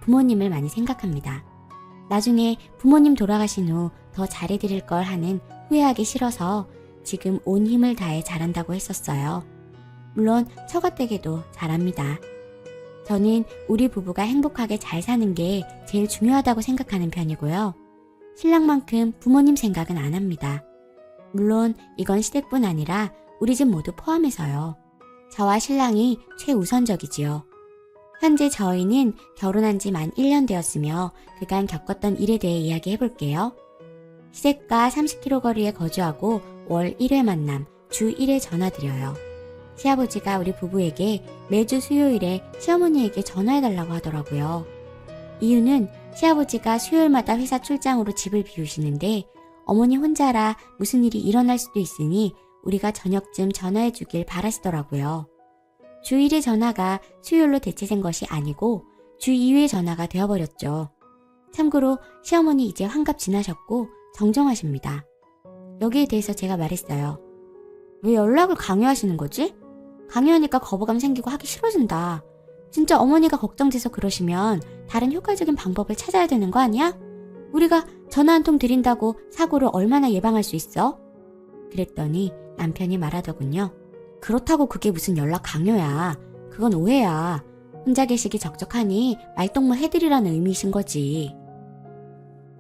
부모님을 많이 생각합니다. 나중에 부모님 돌아가신 후 더 잘해드릴 걸 하는 후회하기 싫어서 지금 온 힘을 다해 잘한다고 했었어요. 물론 처가댁에도 잘합니다. 저는 우리 부부가 행복하게 잘 사는 게 제일 중요하다고 생각하는 편이고요. 신랑만큼 부모님 생각은 안 합니다. 물론 이건 시댁뿐 아니라 우리 집 모두 포함해서요. 저와 신랑이 최우선적이지요. 현재 저희는 결혼한 지 만 1년 되었으며 그간 겪었던 일에 대해 이야기해 볼게요. 시댁과 30km 거리에 거주하고 월 1회 만남, 주 1회 전화드려요. 시아버지가 우리 부부에게 매주 수요일에 시어머니에게 전화해달라고 하더라고요. 이유는 시아버지가 수요일마다 회사 출장으로 집을 비우시는데 어머니 혼자라 무슨 일이 일어날 수도 있으니 우리가 저녁쯤 전화해주길 바라시더라고요. 주 1회 전화가 수요일로 대체된 것이 아니고 주 2회 전화가 되어버렸죠. 참고로 시어머니 이제 환갑 지나셨고 정정하십니다. 여기에 대해서 제가 말했어요. 왜 연락을 강요하시는 거지? 강요하니까 거부감 생기고 하기 싫어진다. 진짜 어머니가 걱정돼서 그러시면 다른 효과적인 방법을 찾아야 되는 거 아니야? 우리가 전화 한 통 드린다고 사고를 얼마나 예방할 수 있어? 그랬더니 남편이 말하더군요. 그렇다고 그게 무슨 연락 강요야. 그건 오해야. 혼자 계시기 적적하니 말동무 해드리라는 의미이신 거지.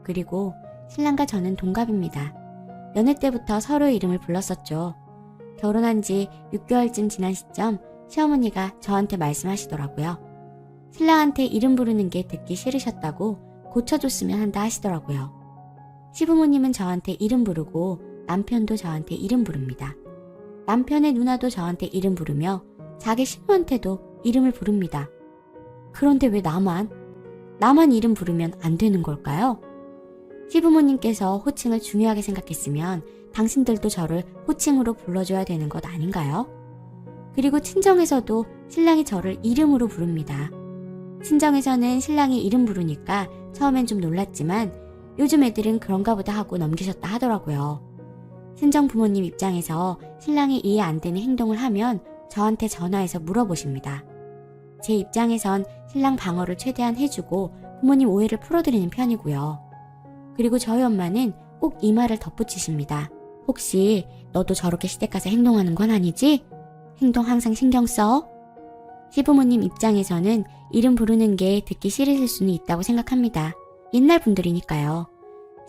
그리고 신랑과 저는 동갑입니다. 연애 때부터 서로의 이름을 불렀었죠. 결혼한 지 6개월쯤 지난 시점 시어머니가 저한테 말씀하시더라고요. 신랑한테 이름 부르는 게 듣기 싫으셨다고 고쳐줬으면 한다 하시더라고요. 시부모님은 저한테 이름 부르고 남편도 저한테 이름 부릅니다. 남편의 누나도 저한테 이름 부르며 자기 신우한테도 이름을 부릅니다. 그런데 왜 나만 이름 부르면 안 되는 걸까요? 시부모님께서 호칭을 중요하게 생각했으면 당신들도 저를 호칭으로 불러줘야 되는 것 아닌가요? 그리고 친정에서도 신랑이 저를 이름으로 부릅니다. 친정에서는 신랑이 이름 부르니까 처음엔 좀 놀랐지만 요즘 애들은 그런가 보다 하고 넘기셨다 하더라고요. 친정 부모님 입장에서 신랑이 이해 안 되는 행동을 하면 저한테 전화해서 물어보십니다. 제 입장에선 신랑 방어를 최대한 해주고 부모님 오해를 풀어드리는 편이고요. 그리고 저희 엄마는 꼭 이 말을 덧붙이십니다. 혹시 너도 저렇게 시댁 가서 행동하는 건 아니지? 행동 항상 신경 써? 시부모님 입장에서는 이름 부르는 게 듣기 싫으실 수는 있다고 생각합니다. 옛날 분들이니까요.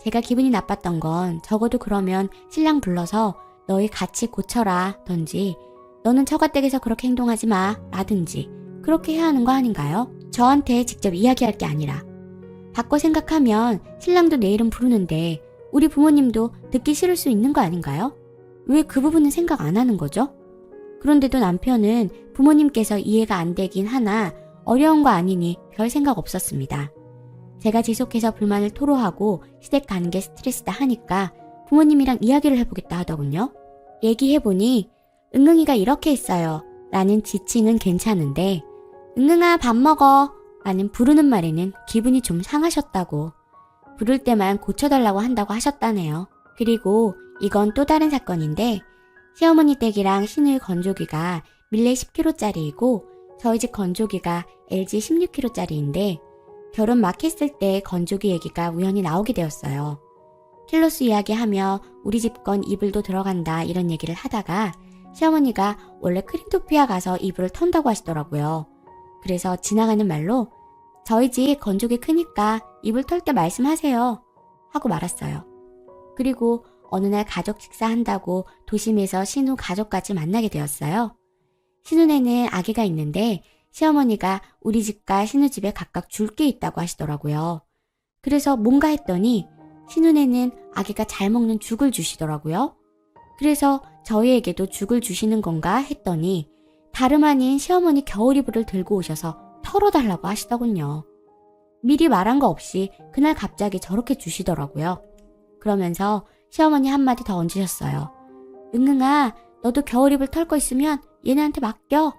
제가 기분이 나빴던 건 적어도 그러면 신랑 불러서 너희 같이 고쳐라 던지 너는 처가댁에서 그렇게 행동하지 마 라든지 그렇게 해야 하는 거 아닌가요? 저한테 직접 이야기할 게 아니라. 바꿔 생각하면 신랑도 내 이름 부르는데 우리 부모님도 듣기 싫을 수 있는 거 아닌가요? 왜 그 부분은 생각 안 하는 거죠? 그런데도 남편은 부모님께서 이해가 안 되긴 하나 어려운 거 아니니 별 생각 없었습니다. 제가 지속해서 불만을 토로하고 시댁 가는 게 스트레스다 하니까 부모님이랑 이야기를 해보겠다 하더군요. 얘기해보니 응응이가 이렇게 했어요 라는 지칭은 괜찮은데 응응아 밥 먹어 라는 부르는 말에는 기분이 좀 상하셨다고 부를 때만 고쳐달라고 한다고 하셨다네요. 그리고 이건 또 다른 사건인데 시어머니 댁이랑 시누이 건조기가 밀레 10kg짜리이고 저희 집 건조기가 LG 16kg짜리인데 결혼 막 했을 때 건조기 얘기가 우연히 나오게 되었어요. 킬로수 이야기하며 우리 집 건 이불도 들어간다 이런 얘기를 하다가 시어머니가 원래 크림토피아 가서 이불을 턴다고 하시더라고요. 그래서 지나가는 말로 저희 집 건조기 크니까 이불 털 때 말씀하세요 하고 말았어요. 그리고 어느 날 가족 식사한다고 도심에서 신우 가족까지 만나게 되었어요. 신우네는 아기가 있는데 시어머니가 우리 집과 신우 집에 각각 줄 게 있다고 하시더라고요. 그래서 뭔가 했더니 신우네는 아기가 잘 먹는 죽을 주시더라고요. 그래서 저희에게도 죽을 주시는 건가 했더니 다름 아닌 시어머니 겨울이불을 들고 오셔서 털어달라고 하시더군요. 미리 말한 거 없이 그날 갑자기 저렇게 주시더라고요. 그러면서 시어머니 한마디 더 얹으셨어요. 응응아, 너도 겨울이불 털 거 있으면 얘네한테 맡겨.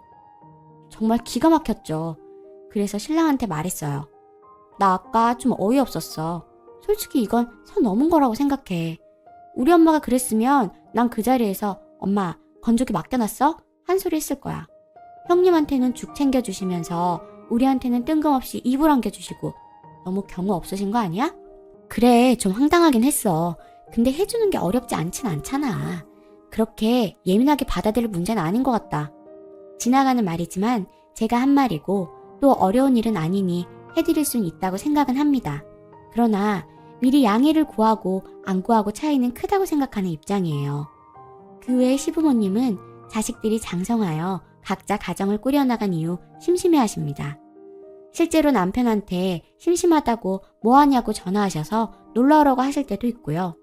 정말 기가 막혔죠. 그래서 신랑한테 말했어요. 나 아까 좀 어이없었어. 솔직히 이건 선 넘은 거라고 생각해. 우리 엄마가 그랬으면 난 그 자리에서 엄마 건조기 맡겨놨어? 한 소리 했을 거야. 형님한테는 죽 챙겨주시면서 우리한테는 뜬금없이 입을 안겨주시고 너무 경우 없으신 거 아니야? 그래, 좀 황당하긴 했어. 근데 해주는 게 어렵지 않진 않잖아. 그렇게 예민하게 받아들일 문제는 아닌 것 같다. 지나가는 말이지만 제가 한 말이고 또 어려운 일은 아니니 해드릴 수는 있다고 생각은 합니다. 그러나 미리 양해를 구하고 안 구하고 차이는 크다고 생각하는 입장이에요. 그 외에 시부모님은 자식들이 장성하여 각자 가정을 꾸려나간 이후 심심해하십니다. 실제로 남편한테 심심하다고 뭐하냐고 전화하셔서 놀러 오라고 하실 때도 있고요.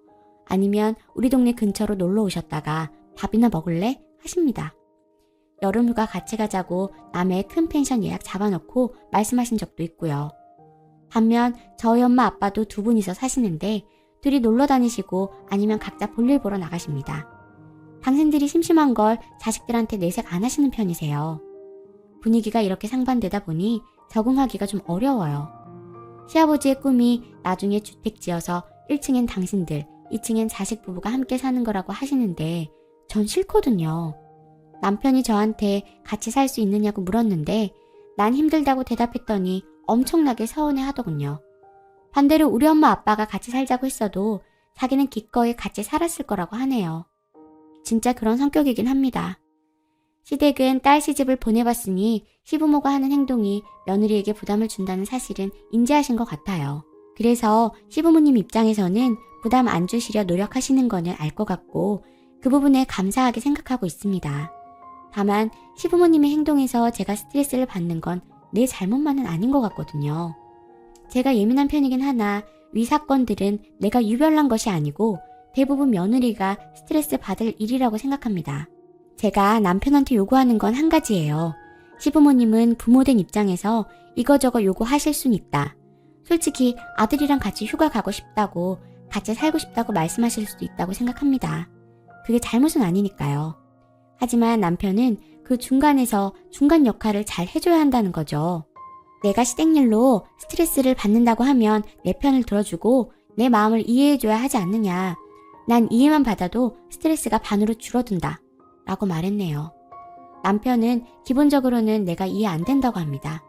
아니면 우리 동네 근처로 놀러 오셨다가 밥이나 먹을래? 하십니다. 여름휴가 같이 가자고 남의 큰 펜션 예약 잡아놓고 말씀하신 적도 있고요. 반면 저희 엄마 아빠도 두 분이서 사시는데 둘이 놀러 다니시고 아니면 각자 볼일 보러 나가십니다. 당신들이 심심한 걸 자식들한테 내색 안 하시는 편이세요. 분위기가 이렇게 상반되다 보니 적응하기가 좀 어려워요. 시아버지의 꿈이 나중에 주택 지어서 1층엔 당신들, 2층엔 자식 부부가 함께 사는 거라고 하시는데 전 싫거든요. 남편이 저한테 같이 살 수 있느냐고 물었는데 난 힘들다고 대답했더니 엄청나게 서운해 하더군요. 반대로 우리 엄마 아빠가 같이 살자고 했어도 자기는 기꺼이 같이 살았을 거라고 하네요. 진짜 그런 성격이긴 합니다. 시댁은 딸 시집을 보내봤으니 시부모가 하는 행동이 며느리에게 부담을 준다는 사실은 인지하신 것 같아요. 그래서 시부모님 입장에서는 부담 안 주시려 노력하시는 거는 알 것 같고 그 부분에 감사하게 생각하고 있습니다. 다만 시부모님의 행동에서 제가 스트레스를 받는 건 내 잘못만은 아닌 것 같거든요. 제가 예민한 편이긴 하나 위 사건들은 내가 유별난 것이 아니고 대부분 며느리가 스트레스 받을 일이라고 생각합니다. 제가 남편한테 요구하는 건 한 가지예요. 시부모님은 부모된 입장에서 이거저거 요구하실 순 있다. 솔직히 아들이랑 같이 휴가 가고 싶다고 같이 살고 싶다고 말씀하실 수도 있다고 생각합니다. 그게 잘못은 아니니까요. 하지만 남편은 그 중간에서 중간 역할을 잘 해줘야 한다는 거죠. 내가 시댁일로 스트레스를 받는다고 하면 내 편을 들어주고 내 마음을 이해해줘야 하지 않느냐. 난 이해만 받아도 스트레스가 반으로 줄어든다. 라고 말했네요. 남편은 기본적으로는 내가 이해 안 된다고 합니다.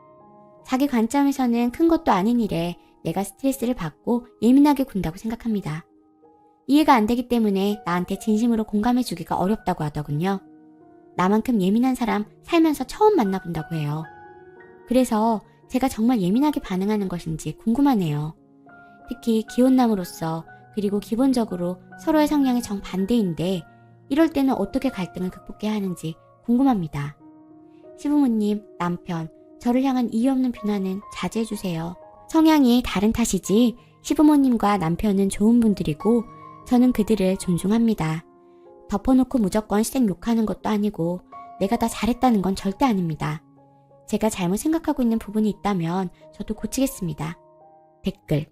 자기 관점에서는 큰 것도 아닌 일에 내가 스트레스를 받고 예민하게 군다고 생각합니다. 이해가 안 되기 때문에 나한테 진심으로 공감해주기가 어렵다고 하더군요. 나만큼 예민한 사람 살면서 처음 만나본다고 해요. 그래서 제가 정말 예민하게 반응하는 것인지 궁금하네요. 특히 기혼남으로서 그리고 기본적으로 서로의 성향이 정반대인데 이럴 때는 어떻게 갈등을 극복해야 하는지 궁금합니다. 시부모님, 남편, 저를 향한 이유 없는 비난은 자제해주세요. 성향이 다른 탓이지 시부모님과 남편은 좋은 분들이고 저는 그들을 존중합니다. 덮어놓고 무조건 시댁 욕하는 것도 아니고 내가 다 잘했다는 건 절대 아닙니다. 제가 잘못 생각하고 있는 부분이 있다면 저도 고치겠습니다. 댓글: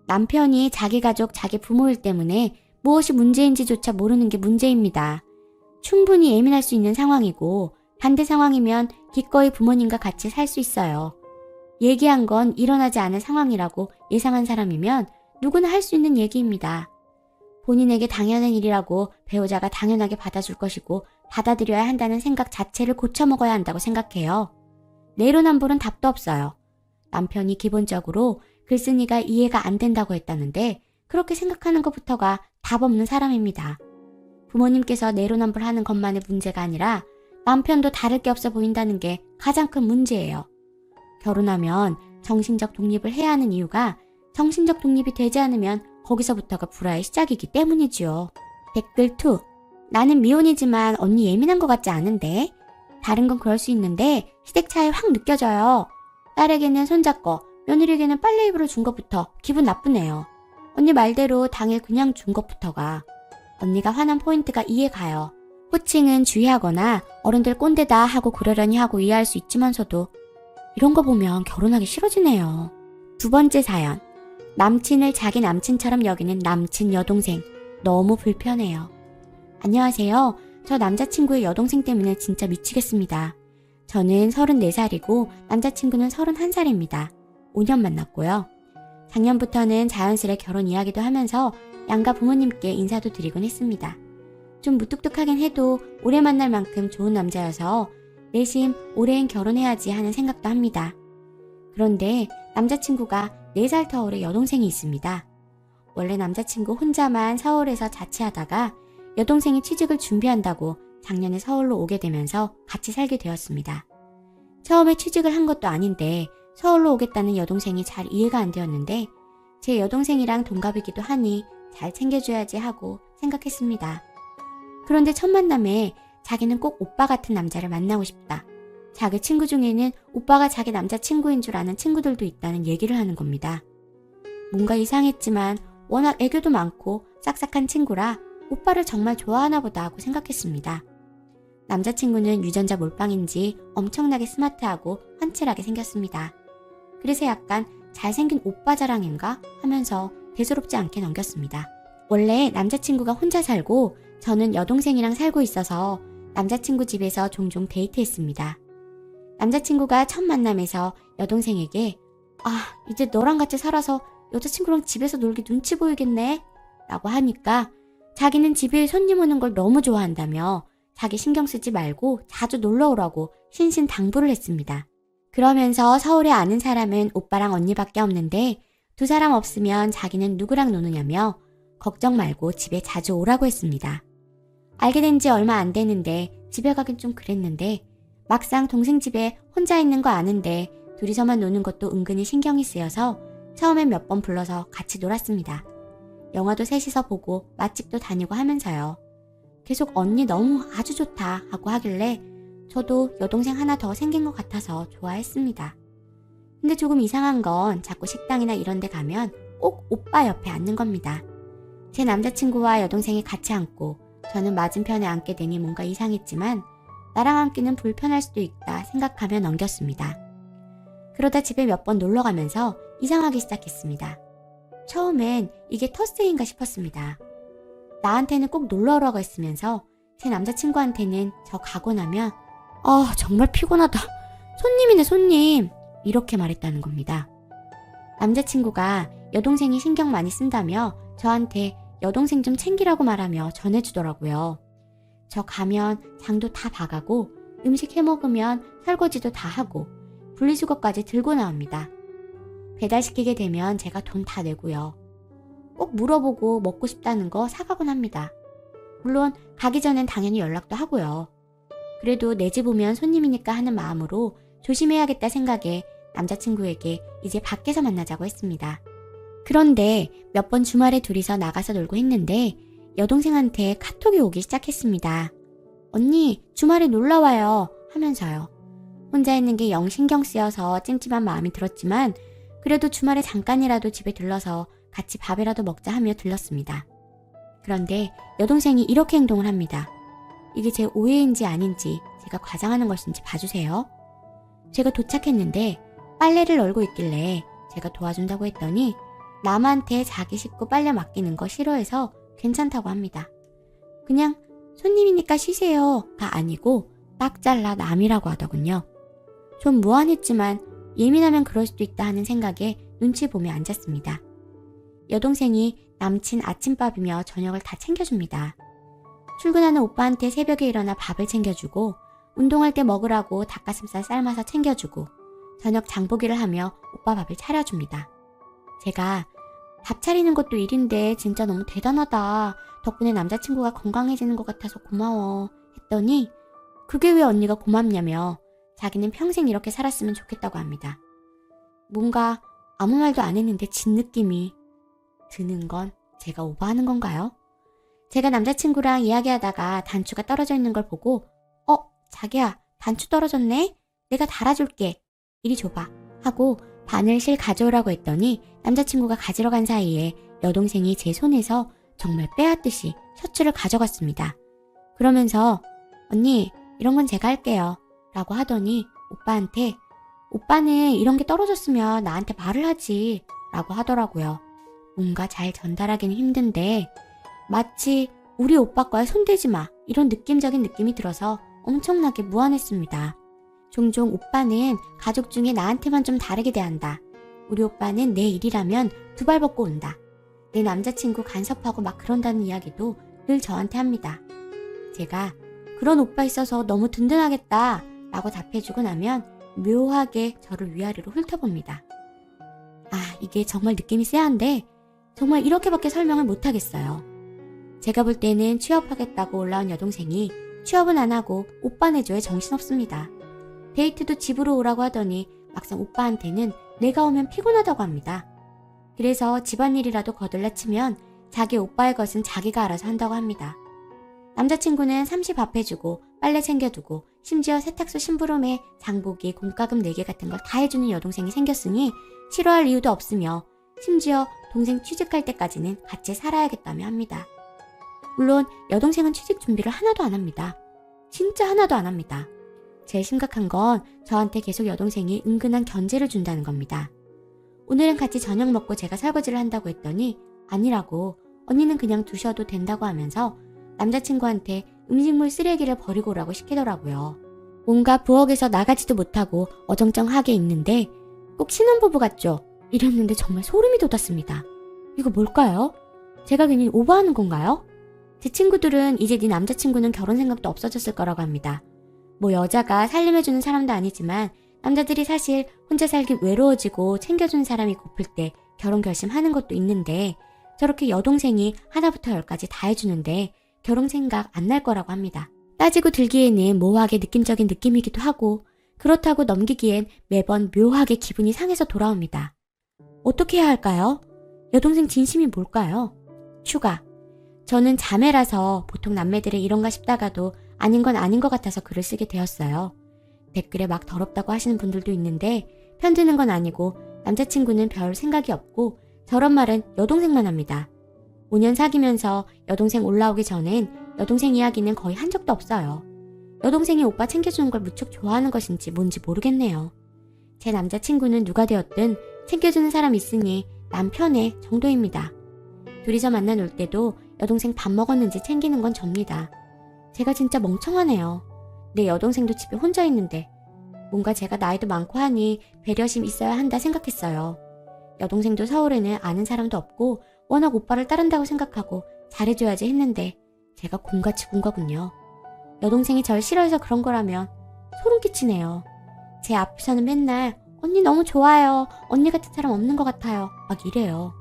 남편이 자기 가족, 자기 부모일 때문에 무엇이 문제인지조차 모르는 게 문제입니다. 충분히 예민할 수 있는 상황이고 반대 상황이면 기꺼이 부모님과 같이 살 수 있어요. 얘기한 건 일어나지 않을 상황이라고 예상한 사람이면 누구나 할 수 있는 얘기입니다. 본인에게 당연한 일이라고 배우자가 당연하게 받아줄 것이고 받아들여야 한다는 생각 자체를 고쳐먹어야 한다고 생각해요. 내로남불은 답도 없어요. 남편이 기본적으로 글쓴이가 이해가 안 된다고 했다는데 그렇게 생각하는 것부터가 답 없는 사람입니다. 부모님께서 내로남불하는 것만의 문제가 아니라 남편도 다를 게 없어 보인다는 게 가장 큰 문제예요. 결혼하면 정신적 독립을 해야 하는 이유가 정신적 독립이 되지 않으면 거기서부터가 불화의 시작이기 때문이지요. 댓글 2. 나는 미혼이지만 언니 예민한 것 같지 않은데? 다른 건 그럴 수 있는데 시댁 차이 확 느껴져요. 딸에게는 손잡고 며느리에게는 빨래 이불을 준 것부터 기분 나쁘네요. 언니 말대로 당일 그냥 준 것부터가. 언니가 화난 포인트가 이해가요. 호칭은 주의하거나 어른들 꼰대다 하고 그러려니 하고 이해할 수 있지만서도 이런 거 보면 결혼하기 싫어지네요. 두 번째 사연. 남친을 자기 남친처럼 여기는 남친 여동생. 너무 불편해요. 안녕하세요. 저 남자친구의 여동생 때문에 진짜 미치겠습니다. 저는 34살이고 남자친구는 31살입니다. 5년 만났고요. 작년부터는 자연스레 결혼 이야기도 하면서 양가 부모님께 인사도 드리곤 했습니다. 좀 무뚝뚝하긴 해도 오래 만날 만큼 좋은 남자여서 내심 올해엔 결혼해야지 하는 생각도 합니다. 그런데 남자친구가 4살 터울의 여동생이 있습니다. 원래 남자친구 혼자만 서울에서 자취하다가 여동생이 취직을 준비한다고 작년에 서울로 오게 되면서 같이 살게 되었습니다. 처음에 취직을 한 것도 아닌데 서울로 오겠다는 여동생이 잘 이해가 안 되었는데 제 여동생이랑 동갑이기도 하니 잘 챙겨줘야지 하고 생각했습니다. 그런데 첫 만남에 자기는 꼭 오빠 같은 남자를 만나고 싶다. 자기 친구 중에는 오빠가 자기 남자친구인 줄 아는 친구들도 있다는 얘기를 하는 겁니다. 뭔가 이상했지만 워낙 애교도 많고 싹싹한 친구라 오빠를 정말 좋아하나 보다 하고 생각했습니다. 남자친구는 유전자 몰빵인지 엄청나게 스마트하고 훤칠하게 생겼습니다. 그래서 약간 잘생긴 오빠 자랑인가 하면서 대수롭지 않게 넘겼습니다. 원래 남자친구가 혼자 살고 저는 여동생이랑 살고 있어서 남자친구 집에서 종종 데이트했습니다. 남자친구가 첫 만남에서 여동생에게 이제 너랑 같이 살아서 여자친구랑 집에서 놀기 눈치 보이겠네 라고 하니까 자기는 집에 손님 오는 걸 너무 좋아한다며 자기 신경 쓰지 말고 자주 놀러 오라고 신신당부를 했습니다. 그러면서 서울에 아는 사람은 오빠랑 언니밖에 없는데 2사람 없으면 자기는 누구랑 노느냐며 걱정 말고 집에 자주 오라고 했습니다. 알게 된 지 얼마 안 되는데 집에 가긴 좀 그랬는데 막상 동생 집에 혼자 있는 거 아는데 둘이서만 노는 것도 은근히 신경이 쓰여서 처음엔 몇 번 불러서 같이 놀았습니다. 영화도 셋이서 보고 맛집도 다니고 하면서요. 계속 언니 너무 아주 좋다 하고 하길래 저도 여동생 하나 더 생긴 것 같아서 좋아했습니다. 근데 조금 이상한 건 자꾸 식당이나 이런 데 가면 꼭 오빠 옆에 앉는 겁니다. 제 남자친구와 여동생이 같이 앉고 저는 맞은편에 앉게 되니 뭔가 이상했지만 나랑 앉기는 불편할 수도 있다 생각하며 넘겼습니다. 그러다 집에 몇 번 놀러 가면서 이상하기 시작했습니다. 처음엔 이게 텃세인가 싶었습니다. 나한테는 꼭 놀러 오라고 했으면서 제 남자친구한테는 저 가고 나면 정말 피곤하다. 손님이네 손님. 이렇게 말했다는 겁니다. 남자친구가 여동생이 신경 많이 쓴다며 저한테 여동생 좀 챙기라고 말하며 전해주더라고요. 저 가면 장도 다 봐가고 음식 해먹으면 설거지도 다 하고 분리수거까지 들고 나옵니다. 배달시키게 되면 제가 돈 다 내고요. 꼭 물어보고 먹고 싶다는 거 사가곤 합니다. 물론 가기 전엔 당연히 연락도 하고요. 그래도 내 집 오면 손님이니까 하는 마음으로 조심해야겠다 생각에 남자친구에게 이제 밖에서 만나자고 했습니다. 그런데 몇 번 주말에 둘이서 나가서 놀고 했는데 여동생한테 카톡이 오기 시작했습니다. 언니 주말에 놀러와요 하면서요. 혼자 있는 게 영 신경 쓰여서 찜찜한 마음이 들었지만 그래도 주말에 잠깐이라도 집에 들러서 같이 밥이라도 먹자 하며 들렀습니다. 그런데 여동생이 이렇게 행동을 합니다. 이게 제 오해인지 아닌지 제가 과장하는 것인지 봐주세요. 제가 도착했는데 빨래를 널고 있길래 제가 도와준다고 했더니 남한테 자기 식구 빨래 맡기는 거 싫어해서 괜찮다고 합니다. 그냥 손님이니까 쉬세요가 아니고 딱 잘라 남이라고 하더군요. 좀 무안했지만 예민하면 그럴 수도 있다 하는 생각에 눈치 보며 앉았습니다. 여동생이 남친 아침밥이며 저녁을 다 챙겨줍니다. 출근하는 오빠한테 새벽에 일어나 밥을 챙겨주고 운동할 때 먹으라고 닭가슴살 삶아서 챙겨주고 저녁 장보기를 하며 오빠 밥을 차려줍니다. 제가 밥 차리는 것도 일인데 진짜 너무 대단하다. 덕분에 남자친구가 건강해지는 것 같아서 고마워 했더니 그게 왜 언니가 고맙냐며 자기는 평생 이렇게 살았으면 좋겠다고 합니다. 뭔가 아무 말도 안 했는데 진 느낌이 드는 건 제가 오버하는 건가요? 제가 남자친구랑 이야기하다가 단추가 떨어져 있는 걸 보고 자기야 단추 떨어졌네? 내가 달아줄게. 이리 줘봐 하고 바늘실 가져오라고 했더니 남자친구가 가지러 간 사이에 여동생이 제 손에서 정말 빼앗듯이 셔츠를 가져갔습니다. 그러면서 언니 이런 건 제가 할게요 라고 하더니 오빠한테 오빠는 이런 게 떨어졌으면 나한테 말을 하지 라고 하더라고요. 뭔가 잘 전달하기는 힘든데 마치 우리 오빠 거에 손대지 마 이런 느낌적인 느낌이 들어서 엄청나게 무안했습니다. 종종 오빠는 가족 중에 나한테만 좀 다르게 대한다. 우리 오빠는 내 일이라면 2발 벗고 온다. 내 남자친구 간섭하고 막 그런다는 이야기도 늘 저한테 합니다. 제가 그런 오빠 있어서 너무 든든하겠다 라고 답해주고 나면 묘하게 저를 위아래로 훑어봅니다. 이게 정말 느낌이 쎄한데 정말 이렇게밖에 설명을 못하겠어요. 제가 볼 때는 취업하겠다고 올라온 여동생이 취업은 안 하고 오빠 내조에 정신없습니다. 데이트도 집으로 오라고 하더니 막상 오빠한테는 내가 오면 피곤하다고 합니다. 그래서 집안일이라도 거들라 치면 자기 오빠의 것은 자기가 알아서 한다고 합니다. 남자친구는 삼시 밥 해주고 빨래 챙겨두고 심지어 세탁소 심부름에 장보기, 공과금 내기 같은 걸 다 해주는 여동생이 생겼으니 싫어할 이유도 없으며 심지어 동생 취직할 때까지는 같이 살아야겠다며 합니다. 물론 여동생은 취직 준비를 하나도 안 합니다. 진짜 하나도 안 합니다. 제일 심각한 건 저한테 계속 여동생이 은근한 견제를 준다는 겁니다. 오늘은 같이 저녁 먹고 제가 설거지를 한다고 했더니 아니라고 언니는 그냥 두셔도 된다고 하면서 남자친구한테 음식물 쓰레기를 버리고 오라고 시키더라고요. 뭔가 부엌에서 나가지도 못하고 어정쩡하게 있는데 꼭 신혼부부 같죠? 이랬는데 정말 소름이 돋았습니다. 이거 뭘까요? 제가 괜히 오버하는 건가요? 제 친구들은 이제 네 남자친구는 결혼 생각도 없어졌을 거라고 합니다. 뭐 여자가 살림해주는 사람도 아니지만 남자들이 사실 혼자 살기 외로워지고 챙겨주는 사람이 고플 때 결혼 결심하는 것도 있는데 저렇게 여동생이 하나부터 열까지 다 해주는데 결혼 생각 안 날 거라고 합니다. 따지고 들기에는 모호하게 느낌적인 느낌이기도 하고 그렇다고 넘기기엔 매번 묘하게 기분이 상해서 돌아옵니다. 어떻게 해야 할까요? 여동생 진심이 뭘까요? 추가. 저는 자매라서 보통 남매들이 이런가 싶다가도 아닌 건 아닌 것 같아서 글을 쓰게 되었어요. 댓글에 막 더럽다고 하시는 분들도 있는데 편드는 건 아니고 남자친구는 별 생각이 없고 저런 말은 여동생만 합니다. 5년 사귀면서 여동생 올라오기 전엔 여동생 이야기는 거의 한 적도 없어요. 여동생이 오빠 챙겨주는 걸 무척 좋아하는 것인지 뭔지 모르겠네요. 제 남자친구는 누가 되었든 챙겨주는 사람 있으니 남 편해 정도입니다. 둘이서 만나 놀 때도 여동생 밥 먹었는지 챙기는 건 접니다. 제가 진짜 멍청하네요. 내 여동생도 집에 혼자 있는데 뭔가 제가 나이도 많고 하니 배려심 있어야 한다 생각했어요. 여동생도 서울에는 아는 사람도 없고 워낙 오빠를 따른다고 생각하고 잘해줘야지 했는데 제가 곰같이 군 거군요. 여동생이 절 싫어해서 그런 거라면 소름 끼치네요. 제 앞에서는 맨날 언니 너무 좋아요. 언니 같은 사람 없는 것 같아요. 막 이래요.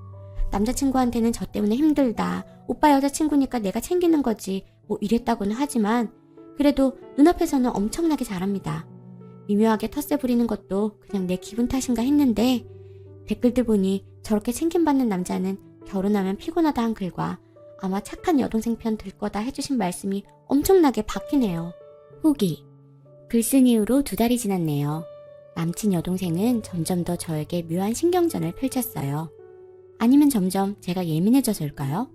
남자친구한테는 저 때문에 힘들다. 오빠 여자친구니까 내가 챙기는 거지. 뭐 이랬다고는 하지만 그래도 눈앞에서는 엄청나게 잘합니다. 미묘하게 텃세 부리는 것도 그냥 내 기분 탓인가 했는데 댓글들 보니 저렇게 챙김받는 남자는 결혼하면 피곤하다 한 글과 아마 착한 여동생 편 들 거다 해주신 말씀이 엄청나게 바뀌네요. 후기. 글 쓴 이후로 2달이 지났네요. 남친 여동생은 점점 더 저에게 묘한 신경전을 펼쳤어요. 아니면 점점 제가 예민해져서일까요?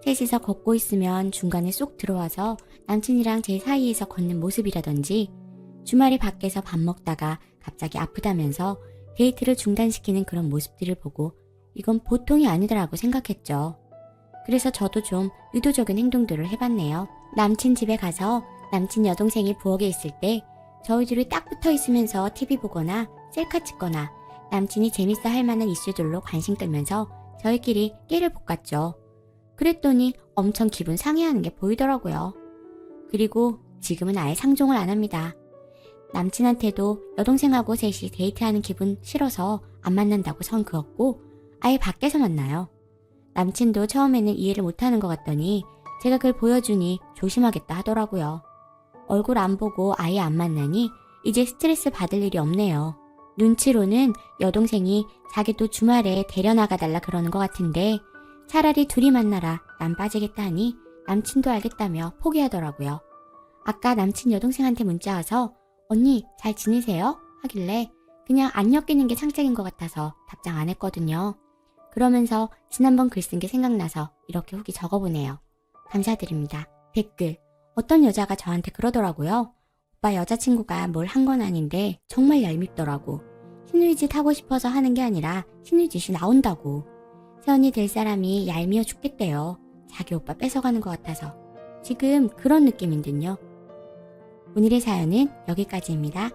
셋이서 걷고 있으면 중간에 쏙 들어와서 남친이랑 제 사이에서 걷는 모습이라든지 주말에 밖에서 밥 먹다가 갑자기 아프다면서 데이트를 중단시키는 그런 모습들을 보고 이건 보통이 아니더라고 생각했죠. 그래서 저도 좀 의도적인 행동들을 해봤네요. 남친 집에 가서 남친 여동생이 부엌에 있을 때 저희 둘이 딱 붙어 있으면서 TV 보거나 셀카 찍거나 남친이 재밌어 할 만한 이슈들로 관심 끌면서 저희끼리 깨를 볶았죠. 그랬더니 엄청 기분 상해하는 게 보이더라고요. 그리고 지금은 아예 상종을 안 합니다. 남친한테도 여동생하고 셋이 데이트하는 기분 싫어서 안 만난다고 선 그었고 아예 밖에서 만나요. 남친도 처음에는 이해를 못하는 것 같더니 제가 그걸 보여주니 조심하겠다 하더라고요. 얼굴 안 보고 아예 안 만나니 이제 스트레스 받을 일이 없네요. 눈치로는 여동생이 자기도 주말에 데려나가달라 그러는 것 같은데 차라리 둘이 만나라 난 빠지겠다 하니 남친도 알겠다며 포기하더라고요. 아까 남친 여동생한테 문자 와서 언니 잘 지내세요? 하길래 그냥 안 엮이는 게 창작인 것 같아서 답장 안 했거든요. 그러면서 지난번 글 쓴 게 생각나서 이렇게 후기 적어보네요. 감사드립니다. 댓글. 어떤 여자가 저한테 그러더라고요. 오빠 여자친구가 뭘 한 건 아닌데 정말 얄밉더라고. 신의짓 하고 싶어서 하는 게 아니라 신의짓이 나온다고. 새언니 될 사람이 얄미워 죽겠대요. 자기 오빠 뺏어가는 것 같아서. 지금 그런 느낌인 듯요. 오늘의 사연은 여기까지입니다.